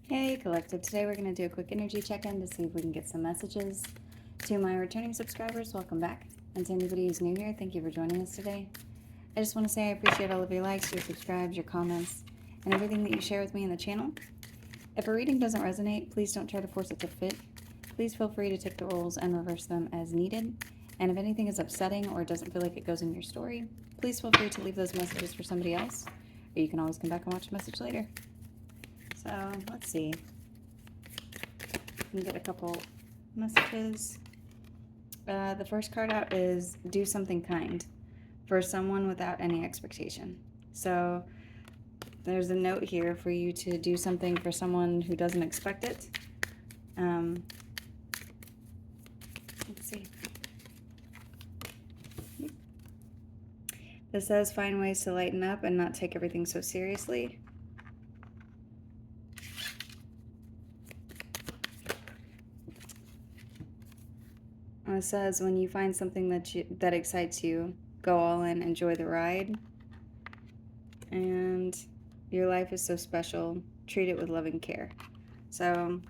Hey Collective, today we're going to do a quick energy check-in to see if we can get some messages. To my returning subscribers, welcome back. And to anybody who's new here, thank you for joining us today. I just want to say I appreciate all of your likes, your subscribes, your comments, and everything that you share with me in the channel. If a reading doesn't resonate, please don't try to force it to fit. Please feel free to take the roles and reverse them as needed. And if anything is upsetting or it doesn't feel like it goes in your story, please feel free to leave those messages for somebody else, or you can always come back and watch the message later. So let's see. We can get a couple messages. The first card out is do something kind for someone without any expectation. So there's a note here for you to do something for someone who doesn't expect it. Let's see. This says find ways to lighten up and not take everything so seriously. It says when you find something that excites you, go all in, enjoy the ride. And your life is so special, treat it with loving care. So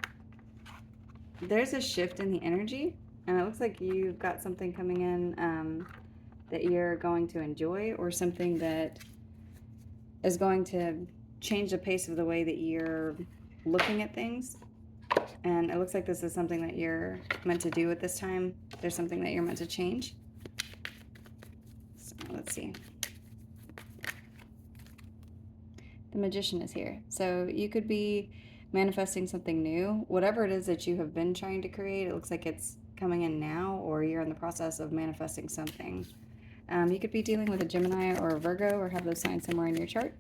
there's a shift in the energy, and it looks like you've got something coming in that you're going to enjoy, or something that is going to change the pace of the way that you're looking at things. And it looks like this is something that you're meant to do at this time. There's something that you're meant to change. So let's see. The Magician is here. So you could be manifesting something new. Whatever it is that you have been trying to create, it looks like it's coming in now, or you're in the process of manifesting something. You could be dealing with a Gemini or a Virgo, or have those signs somewhere in your chart.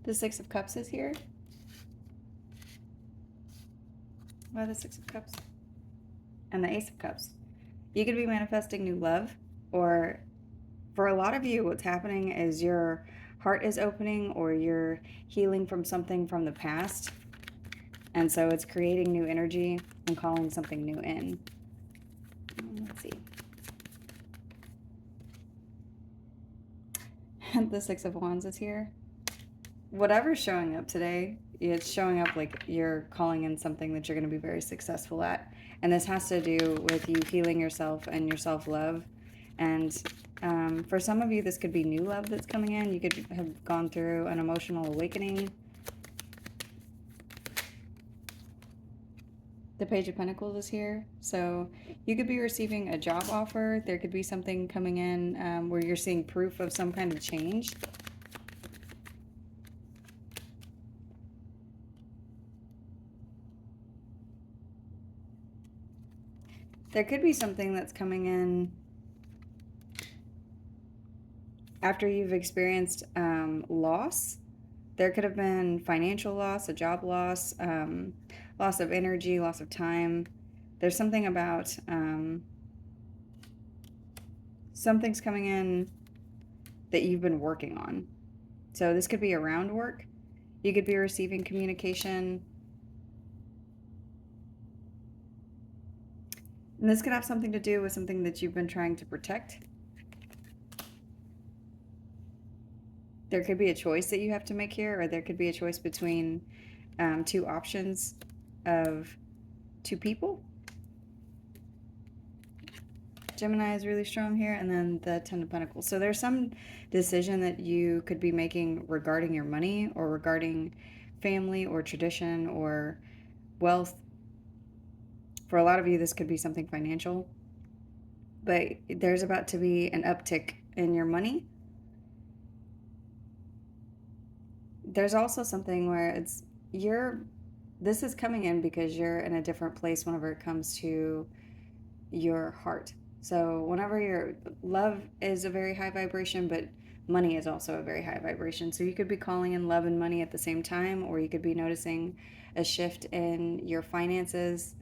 The Six of Cups is here. Why the Six of Cups? And the Ace of Cups. You could be manifesting new love, or for a lot of you, what's happening is your heart is opening, or you're healing from something from the past. And so it's creating new energy and calling something new in. Let's see. The Six of Wands is here. Whatever's showing up today, it's showing up like you're calling in something that you're going to be very successful at. And this has to do with you healing yourself and your self-love. And for some of you, this could be new love that's coming in. You could have gone through an emotional awakening. The Page of Pentacles is here. So you could be receiving a job offer. There could be something coming in where you're seeing proof of some kind of change. There could be something that's coming in after you've experienced loss. There could have been financial loss, a job loss, loss of energy, loss of time. There's something about something's coming in that you've been working on. So this could be around work. You could be receiving communication. And this could have something to do with something that you've been trying to protect. There could be a choice that you have to make here, or there could be a choice between two options of two people. Gemini is really strong here, and then the Ten of Pentacles. So there's some decision that you could be making regarding your money, or regarding family or tradition or wealth. For a lot of you, this could be something financial, but there's about to be an uptick in your money. There's also something where this is coming in because you're in a different place whenever it comes to your heart. So whenever your love is a very high vibration, but money is also a very high vibration. So you could be calling in love and money at the same time, or you could be noticing a shift in your finances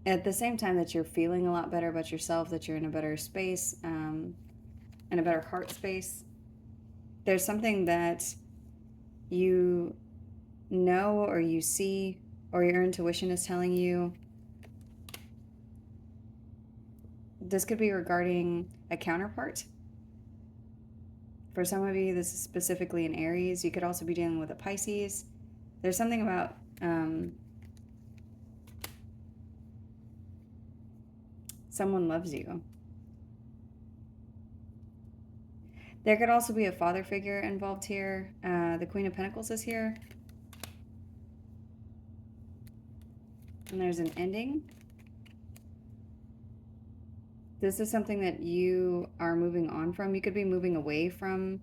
at the same time that you're feeling a lot better about yourself, that you're in a better space, in a better heart space. There's something that you know, or you see, or your intuition is telling you. This could be regarding a counterpart. For some of you, this is specifically in Aries. You could also be dealing with a Pisces. There's something about someone loves you. There could also be a father figure involved here. The Queen of Pentacles is here. And there's an ending. This is something that you are moving on from. You could be moving away from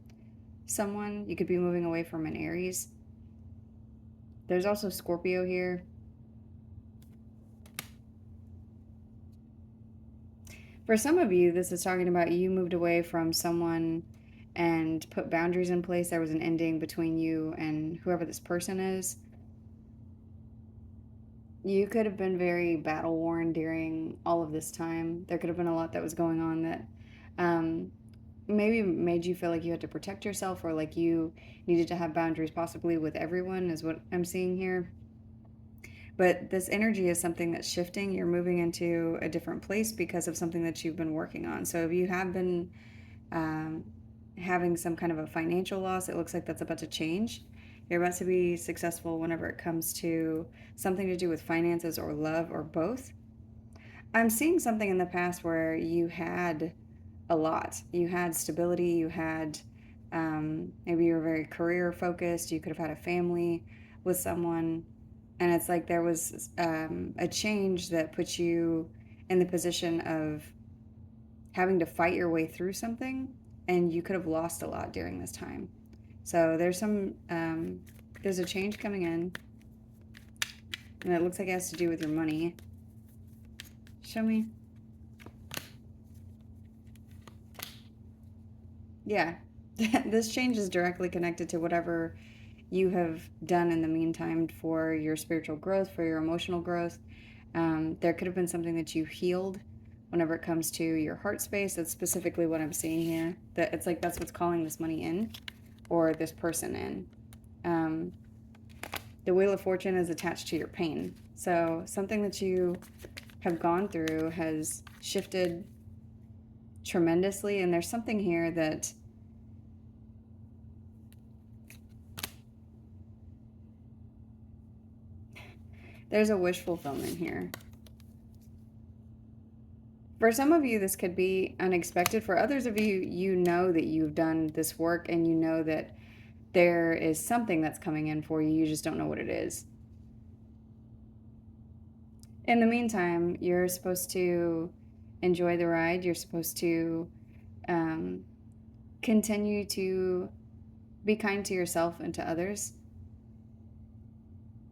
someone. You could be moving away from an Aries. There's also Scorpio here. For some of you, this is talking about you moved away from someone and put boundaries in place. There was an ending between you and whoever this person is. You could have been very battle worn during all of this time. There could have been a lot that was going on that maybe made you feel like you had to protect yourself, or like you needed to have boundaries possibly with everyone, is what I'm seeing here. But this energy is something that's shifting. You're moving into a different place because of something that you've been working on. So if you have been having some kind of a financial loss, it looks like that's about to change. You're about to be successful whenever it comes to something to do with finances or love or both. I'm seeing something in the past where you had a lot. You had stability, you had maybe you were very career focused, you could have had a family with someone, and it's like there was a change that puts you in the position of having to fight your way through something, and you could have lost a lot during this time. So there's a change coming in, and it looks like it has to do with your money. Show me. Yeah, this change is directly connected to whatever you have done in the meantime for your spiritual growth, for your emotional growth. There could have been something that you healed whenever it comes to your heart space. That's specifically what I'm seeing here. That it's like that's what's calling this money in, or this person in. The Wheel of Fortune is attached to your pain. So something that you have gone through has shifted tremendously, and there's something here that there's a wish fulfillment here. For some of you, this could be unexpected. For others of you, you know that you've done this work and you know that there is something that's coming in for you. You just don't know what it is. In the meantime, you're supposed to enjoy the ride. You're supposed to continue to be kind to yourself and to others.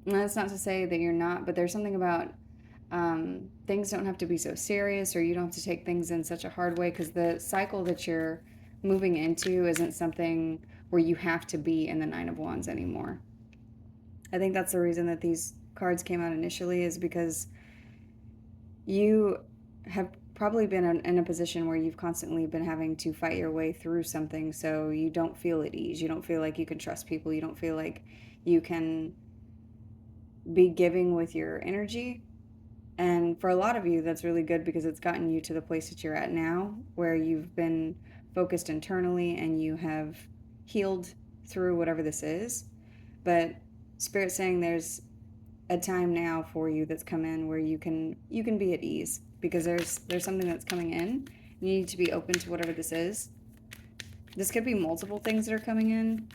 And that's not to say that you're not, but there's something about things don't have to be so serious, or you don't have to take things in such a hard way, because the cycle that you're moving into isn't something where you have to be in the Nine of Wands anymore. I think that's the reason that these cards came out initially, is because you have probably been in a position where you've constantly been having to fight your way through something, so you don't feel at ease. You don't feel like you can trust people. You don't feel like you can be giving with your energy. And for a lot of you, that's really good, because it's gotten you to the place that you're at now, where you've been focused internally and you have healed through whatever this is. But Spirit's saying there's a time now for you that's come in where you can be at ease, because there's something that's coming in. You need to be open to whatever this is. This could be multiple things that are coming in.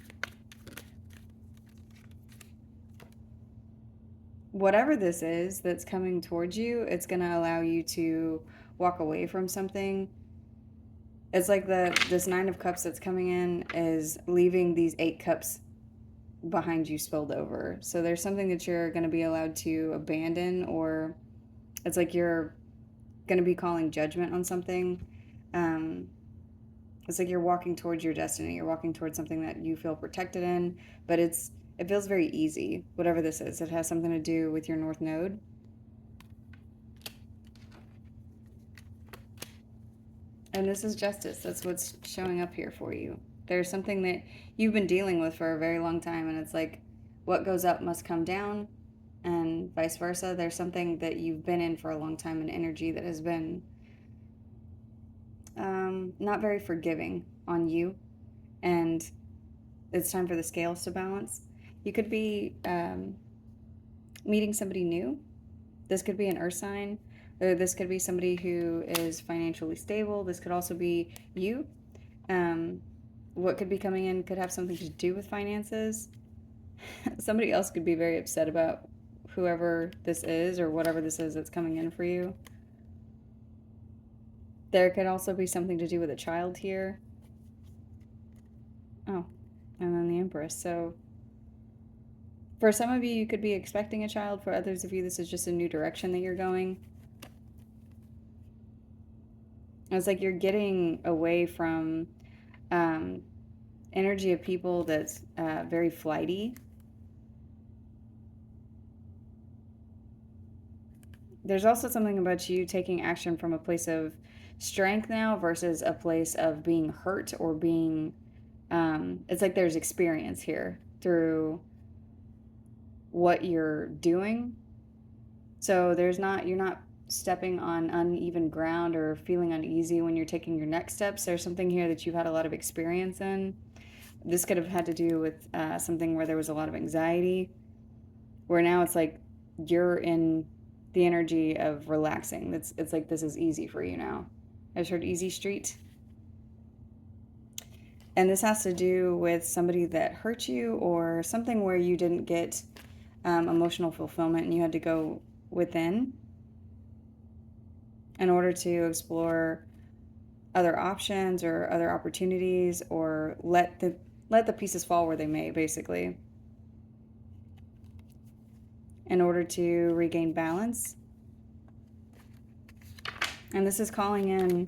Whatever this is that's coming towards you, it's going to allow you to walk away from something. It's like this Nine of Cups that's coming in is leaving these 8 cups behind you spilled over. So there's something that you're going to be allowed to abandon, or it's like you're going to be calling judgment on something. It's like you're walking towards your destiny. You're walking towards something that you feel protected in, but it feels very easy, whatever this is. It has something to do with your North Node. And this is justice. That's what's showing up here for you. There's something that you've been dealing with for a very long time, and it's like what goes up must come down, and vice versa. There's something that you've been in for a long time, an energy that has been not very forgiving on you. and it's time for the scales to balance. You could be meeting somebody new. This could be an earth sign, or this could be somebody who is financially stable. This could also be you. What could be coming in could have something to do with finances. Somebody else could be very upset about whoever this is or whatever this is that's coming in for you. There could also be something to do with a child here. Oh, and then the Empress. So for some of you, you could be expecting a child. For others of you, this is just a new direction that you're going. It's like you're getting away from energy of people that's very flighty. There's also something about you taking action from a place of strength now versus a place of being hurt or being, it's like there's experience here through what you're doing. So you're not stepping on uneven ground or feeling uneasy when you're taking your next steps. There's something here that you've had a lot of experience in. This could have had to do with something where there was a lot of anxiety, where now it's like you're in the energy of relaxing. It's like this is easy for you now. I just heard easy street. And this has to do with somebody that hurt you or something where you didn't get emotional fulfillment and you had to go within in order to explore other options or other opportunities, or let the pieces fall where they may, basically, in order to regain balance. And this is calling in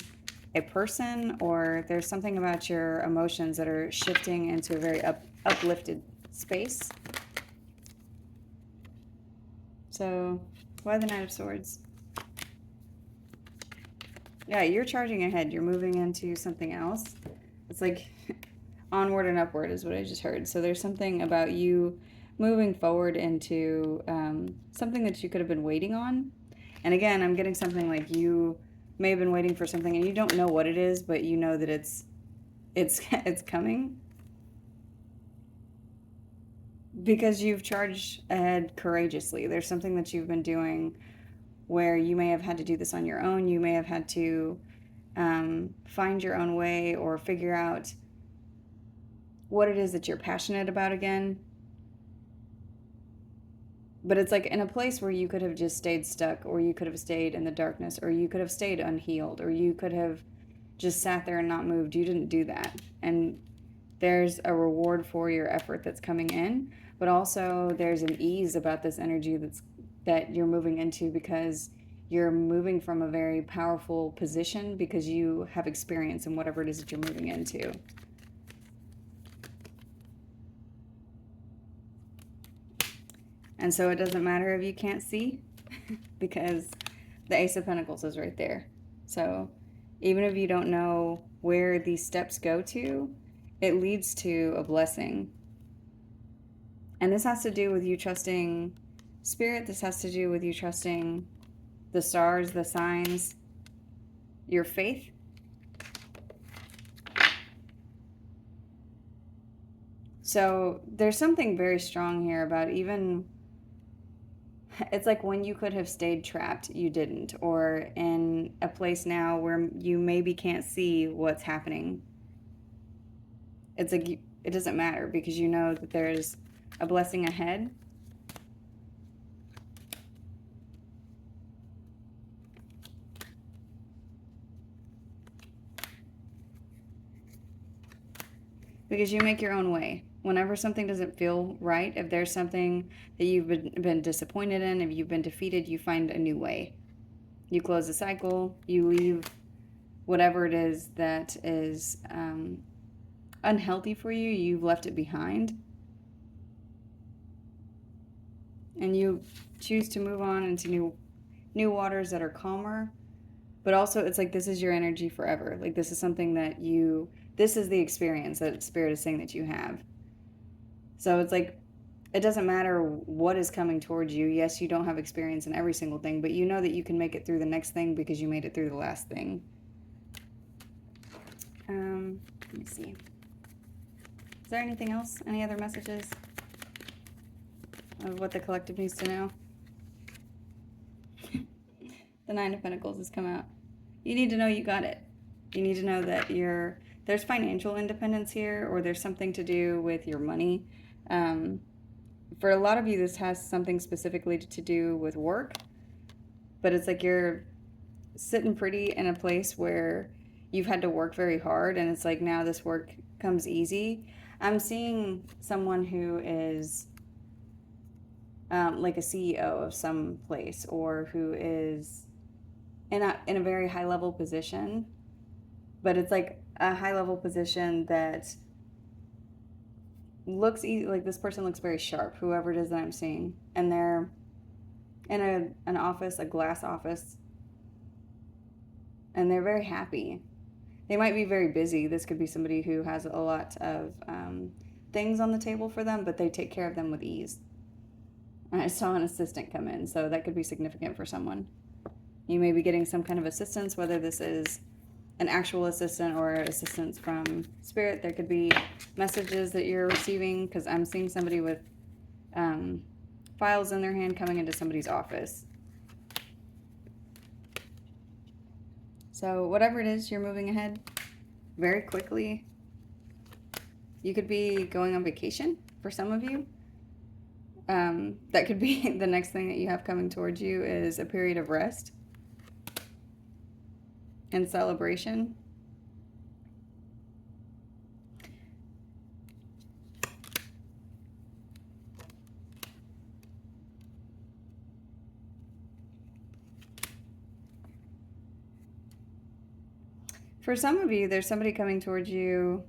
a person, or there's something about your emotions that are shifting into a very uplifted space. So why the Knight of Swords? Yeah, you're charging ahead. You're moving into something else. It's like onward and upward is what I just heard. So there's something about you moving forward into something that you could have been waiting on. And again, I'm getting something like you may have been waiting for something and you don't know what it is, but you know that it's coming. Because you've charged ahead courageously. There's something that you've been doing where you may have had to do this on your own. You may have had to find your own way or figure out what it is that you're passionate about again. But it's like in a place where you could have just stayed stuck, or you could have stayed in the darkness, or you could have stayed unhealed, or you could have just sat there and not moved. You didn't do that. And there's a reward for your effort that's coming in, but also there's an ease about this energy that you're moving into, because you're moving from a very powerful position because you have experience in whatever it is that you're moving into. And so it doesn't matter if you can't see because the Ace of Pentacles is right there. So even if you don't know where these steps go to, it leads to a blessing. And this has to do with you trusting spirit. This has to do with you trusting the stars, the signs, your faith. So there's something very strong here about even, it's like when you could have stayed trapped, you didn't, or in a place now where you maybe can't see what's happening. It's like it doesn't matter because you know that there's a blessing ahead. Because you make your own way. Whenever something doesn't feel right, if there's something that you've been disappointed in, if you've been defeated, you find a new way. You close the cycle, you leave whatever it is that is unhealthy for you, you've left it behind. And you choose to move on into new waters that are calmer. But also, it's like this is your energy forever. Like this is something that this is the experience that Spirit is saying that you have. So it's like, it doesn't matter what is coming towards you. Yes, you don't have experience in every single thing, but you know that you can make it through the next thing because you made it through the last thing. Let me see. Is there anything else? Any other messages of what the collective needs to know? The Nine of Pentacles has come out. You need to know you got it. You need to know that there's financial independence here, or there's something to do with your money. For a lot of you, this has something specifically to do with work, but it's like you're sitting pretty in a place where you've had to work very hard, and it's like now this work comes easy. I'm seeing someone who is like a CEO of some place, or who is in a very high level position, but it's like a high level position that looks easy. Like this person looks very sharp, whoever it is that I'm seeing, and they're in an office, a glass office, and they're very happy. They might be very busy. This could be somebody who has a lot of things on the table for them, but they take care of them with ease. I saw an assistant come in, so that could be significant for someone. You may be getting some kind of assistance, whether this is an actual assistant or assistance from spirit. There could be messages that you're receiving, because I'm seeing somebody with files in their hand coming into somebody's office. So whatever it is, you're moving ahead very quickly. You could be going on vacation for some of you. That could be the next thing that you have coming towards you, is a period of rest and celebration. For some of you, there's somebody coming towards you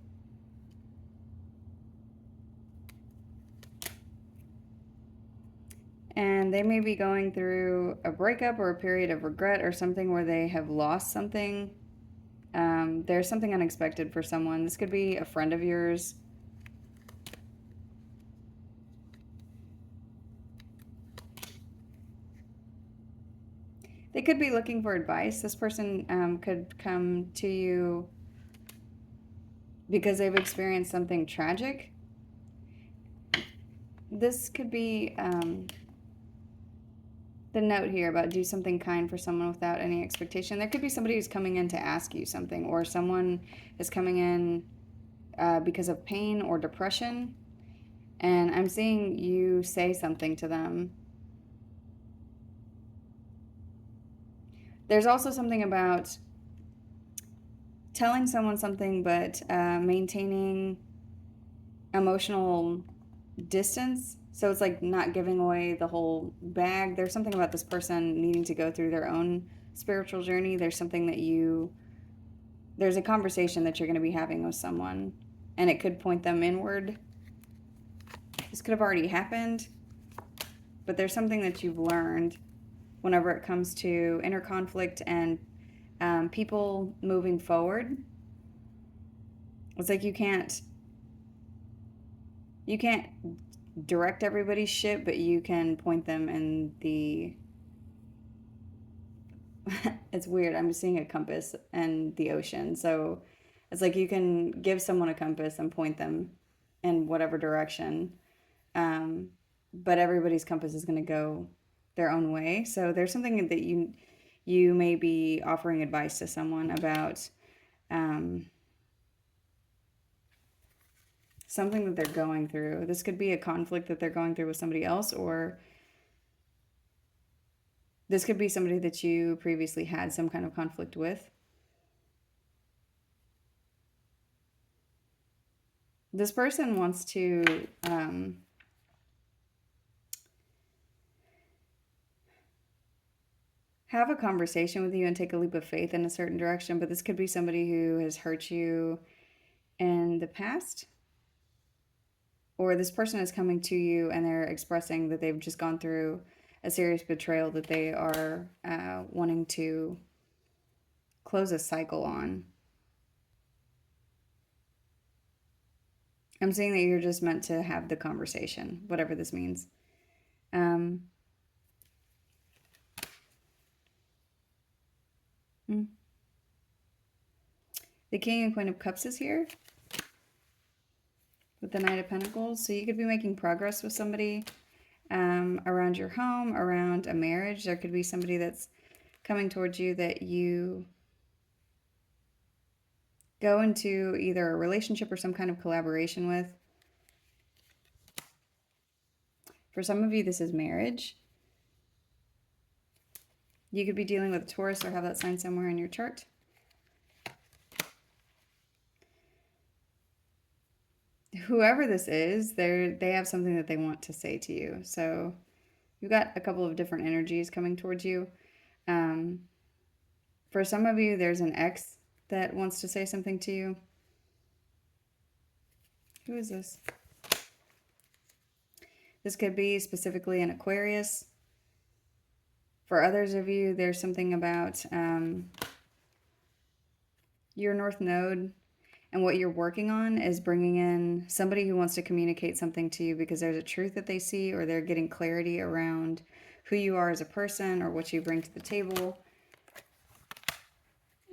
and they may be going through a breakup or a period of regret or something where they have lost something. There's something unexpected for someone. This could be a friend of yours. They could be looking for advice. This person could come to you because they've experienced something tragic. This could be the note here about do something kind for someone without any expectation. There could be somebody who's coming in to ask you something, or someone is coming in because of pain or depression. And I'm seeing you say something to them. There's also something about telling someone something, but maintaining emotional distance. So it's like not giving away the whole bag. There's something about this person needing to go through their own spiritual journey. There's something that there's a conversation that you're going to be having with someone, and it could point them inward. This could have already happened, but there's something that you've learned whenever it comes to inner conflict and people moving forward. It's like you can't direct everybody's ship, but you can point them in the it's weird. I'm seeing a compass and the ocean. So it's like you can give someone a compass and point them in whatever direction. But everybody's compass is going to go their own way. So there's something that you may be offering advice to someone about something that they're going through. This could be a conflict that they're going through with somebody else, or this could be somebody that you previously had some kind of conflict with. This person wants to have a conversation with you and take a leap of faith in a certain direction, but this could be somebody who has hurt you in the past, or this person is coming to you and they're expressing that they've just gone through a serious betrayal that they are wanting to close a cycle on. I'm seeing that you're just meant to have the conversation, whatever this means. The King and Queen of Cups is here. with the Knight of Pentacles. So you could be making progress with somebody around your home, around a marriage. There could be somebody that's coming towards you that you go into either a relationship or some kind of collaboration with. For some of you, this is marriage. You could be dealing with a Taurus or have that sign somewhere in your chart. Whoever this is, they have something that they want to say to you. So you've got a couple of different energies coming towards you. For some of you, there's an ex that wants to say something to you. Who is this? This could be specifically an Aquarius. For others of you, there's something about your North Node, and what you're working on is bringing in somebody who wants to communicate something to you because there's a truth that they see, or they're getting clarity around who you are as a person or what you bring to the table.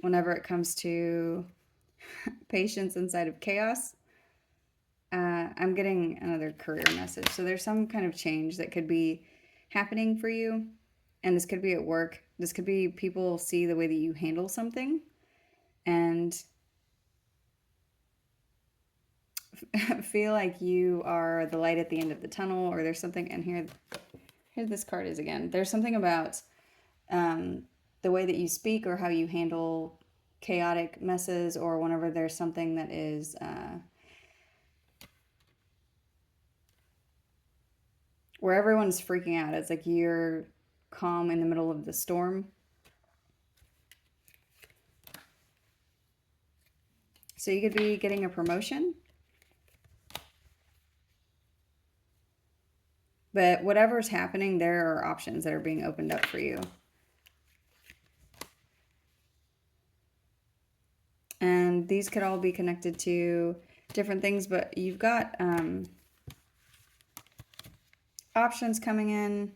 Whenever it comes to patience inside of chaos, I'm getting another career message. So there's some kind of change that could be happening for you. And this could be at work. This could be people see the way that you handle something and feel like you are the light at the end of the tunnel, or there's something. And here this card is again. There's something about the way that you speak or how you handle chaotic messes, or whenever there's something that is where everyone's freaking out. It's like you're calm in the middle of the storm. So you could be getting a promotion. But whatever's happening, there are options that are being opened up for you. And these could all be connected to different things, but you've got options coming in.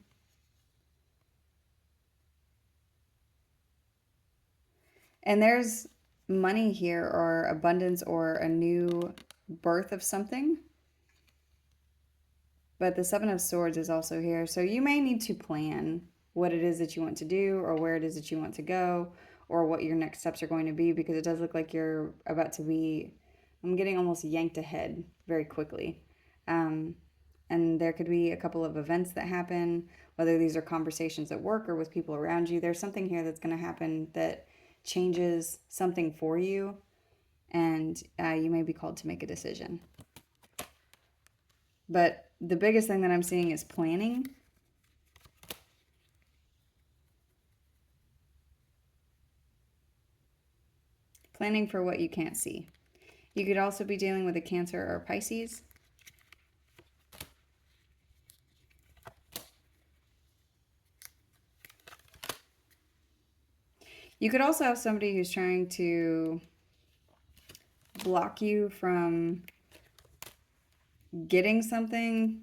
And there's money here, or abundance, or a new birth of something. But the Seven of Swords is also here. So you may need to plan what it is that you want to do, or where it is that you want to go, or what your next steps are going to be, because it does look like you're about to be, I'm getting almost yanked ahead very quickly. And there could be a couple of events that happen, whether these are conversations at work or with people around you. There's something here that's going to happen that changes something for you, and you may be called to make a decision. But the biggest thing that I'm seeing is planning. Planning for what you can't see. You could also be dealing with a Cancer or Pisces. You could also have somebody who's trying to block you from getting something.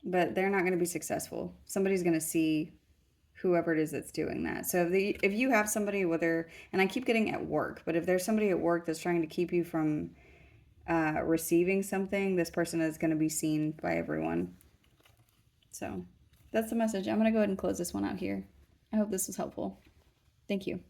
But they're not going to be successful. Somebody's going to see whoever it is that's doing that. So if you have somebody, whether, and I keep getting at work, but if there's somebody at work that's trying to keep you from receiving something, this person is going to be seen by everyone. So that's the message. I'm going to go ahead and close this one out here. I hope this was helpful. Thank you.